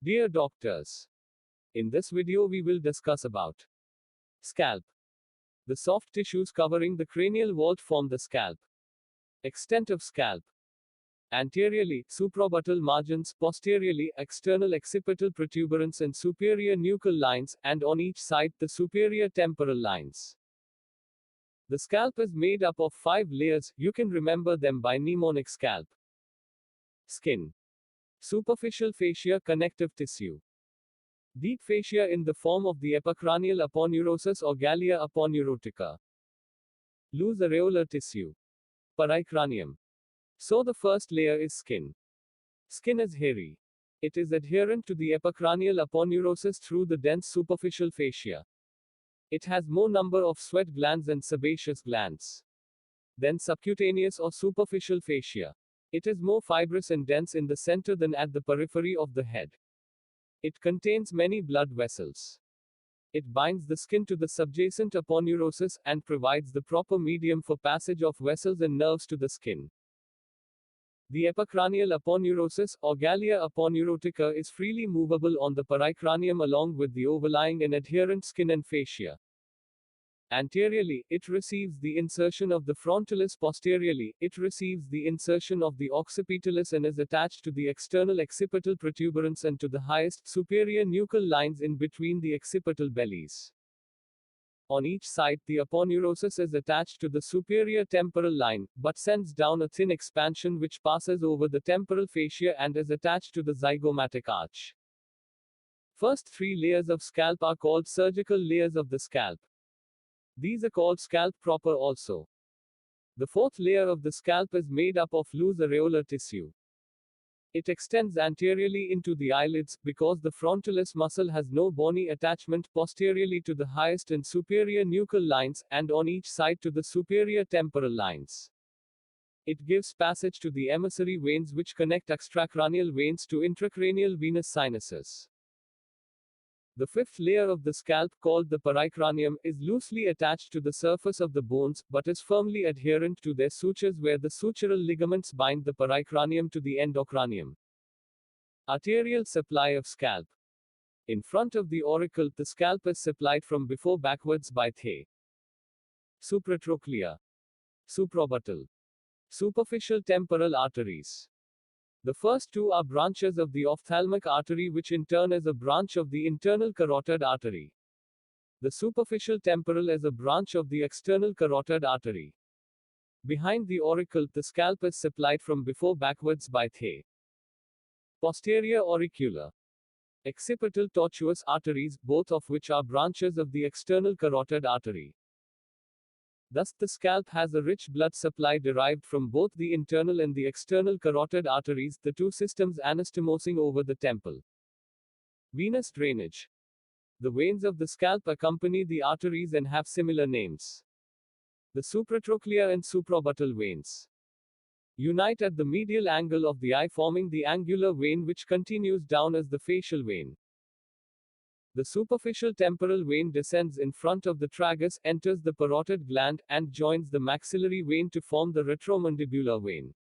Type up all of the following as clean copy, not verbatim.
Dear doctors, in this video we will discuss about scalp. The soft tissues covering the cranial vault form the scalp. Extent of scalp. Anteriorly, supraorbital margins, posteriorly, external occipital protuberance and superior nuchal lines, and on each side, the superior temporal lines. The scalp is made up of 5 layers, you can remember them by mnemonic scalp. Skin. Superficial fascia, connective tissue. Deep fascia in the form of the epicranial aponeurosis or gallia aponeurotica. Loose areolar tissue. Pericranium. So the first layer is skin. Skin is hairy. It is adherent to the epicranial aponeurosis through the dense superficial fascia. It has more number of sweat glands and sebaceous glands than subcutaneous or superficial fascia. It is more fibrous and dense in the center than at the periphery of the head. It contains many blood vessels. It binds the skin to the subjacent aponeurosis and provides the proper medium for passage of vessels and nerves to the skin. The epicranial aponeurosis, or gallia aponeurotica, is freely movable on the pericranium along with the overlying and adherent skin and fascia. Anteriorly, it receives the insertion of the frontalis. Posteriorly, it receives the insertion of the occipitalis and is attached to the external occipital protuberance and to the highest, superior nuchal lines in between the occipital bellies. On each side, the aponeurosis is attached to the superior temporal line, but sends down a thin expansion which passes over the temporal fascia and is attached to the zygomatic arch. First 3 layers of scalp are called surgical layers of the scalp. These are called scalp proper also. The 4th layer of the scalp is made up of loose areolar tissue. It extends anteriorly into the eyelids, because the frontalis muscle has no bony attachment, posteriorly to the highest and superior nuchal lines, and on each side to the superior temporal lines. It gives passage to the emissary veins which connect extracranial veins to intracranial venous sinuses. The 5th layer of the scalp, called the pericranium, is loosely attached to the surface of the bones, but is firmly adherent to their sutures where the sutural ligaments bind the pericranium to the endocranium. Arterial supply of scalp. In front of the auricle, the scalp is supplied from before backwards by the supratrochlea, supraorbital, superficial temporal arteries. The first 2 are branches of the ophthalmic artery, which in turn is a branch of the internal carotid artery. The superficial temporal is a branch of the external carotid artery. Behind the auricle, the scalp is supplied from before backwards by the posterior auricular, occipital tortuous arteries, both of which are branches of the external carotid artery. Thus, the scalp has a rich blood supply derived from both the internal and the external carotid arteries, the 2 systems anastomosing over the temple. Venous drainage. The veins of the scalp accompany the arteries and have similar names. The supratrochlea and supraorbital veins unite at the medial angle of the eye, forming the angular vein which continues down as the facial vein. The superficial temporal vein descends in front of the tragus, enters the parotid gland, and joins the maxillary vein to form the retromandibular vein.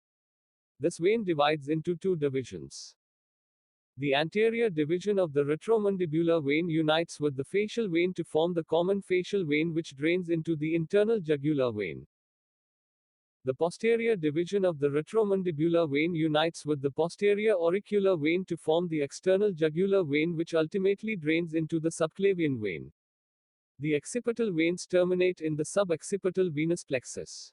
This vein divides into 2 divisions. The anterior division of the retromandibular vein unites with the facial vein to form the common facial vein which drains into the internal jugular vein. The posterior division of the retromandibular vein unites with the posterior auricular vein to form the external jugular vein which ultimately drains into the subclavian vein. The occipital veins terminate in the suboccipital venous plexus.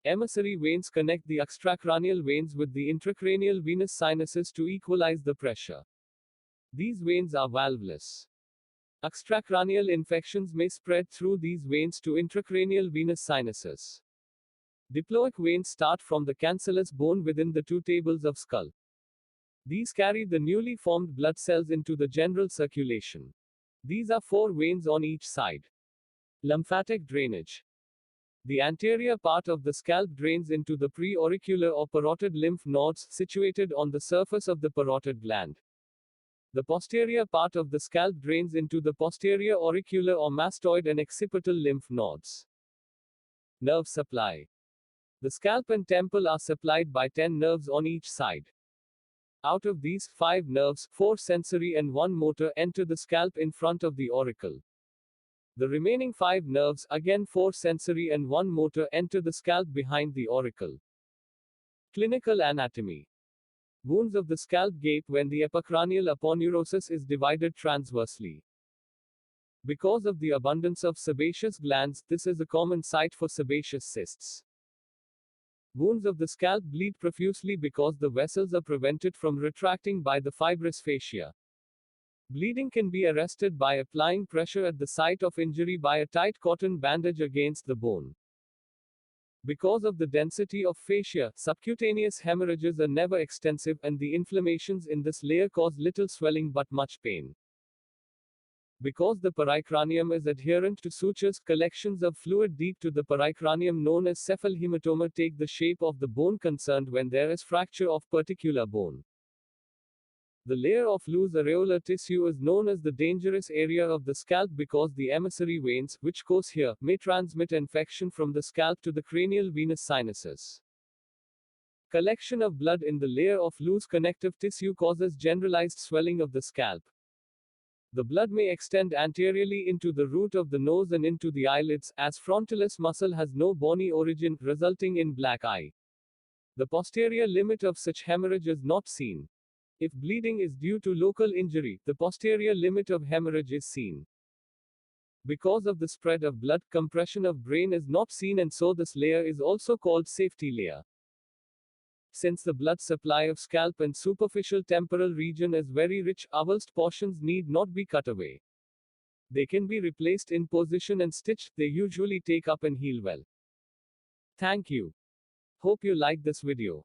Emissary veins connect the extracranial veins with the intracranial venous sinuses to equalize the pressure. These veins are valveless. Extracranial infections may spread through these veins to intracranial venous sinuses. Diploic veins start from the cancellous bone within the 2 tables of skull. These carry the newly formed blood cells into the general circulation. These are 4 veins on each side. Lymphatic drainage. The anterior part of the scalp drains into the preauricular or parotid lymph nodes situated on the surface of the parotid gland. The posterior part of the scalp drains into the posterior auricular or mastoid and occipital lymph nodes. Nerve supply. The scalp and temple are supplied by 10 nerves on each side. Out of these, 5 nerves, 4 sensory and 1 motor, enter the scalp in front of the auricle. The remaining 5 nerves, again 4 sensory and 1 motor, enter the scalp behind the auricle. Clinical anatomy. Wounds of the scalp gape when the epicranial aponeurosis is divided transversely. Because of the abundance of sebaceous glands, this is a common site for sebaceous cysts. Wounds of the scalp bleed profusely because the vessels are prevented from retracting by the fibrous fascia. Bleeding can be arrested by applying pressure at the site of injury by a tight cotton bandage against the bone. Because of the density of fascia, subcutaneous hemorrhages are never extensive, and the inflammations in this layer cause little swelling but much pain. Because the pericranium is adherent to sutures, collections of fluid deep to the pericranium known as cephalhematoma take the shape of the bone concerned when there is fracture of particular bone. The layer of loose areolar tissue is known as the dangerous area of the scalp because the emissary veins, which course here, may transmit infection from the scalp to the cranial venous sinuses. Collection of blood in the layer of loose connective tissue causes generalized swelling of the scalp. The blood may extend anteriorly into the root of the nose and into the eyelids, as frontalis muscle has no bony origin, resulting in black eye. The posterior limit of such hemorrhage is not seen. If bleeding is due to local injury, the posterior limit of hemorrhage is seen. Because of the spread of blood, compression of brain is not seen, and so this layer is also called safety layer. Since the blood supply of scalp and superficial temporal region is very rich, avulsed portions need not be cut away. They can be replaced in position and stitched. They usually take up and heal well. Thank you. Hope you liked this video.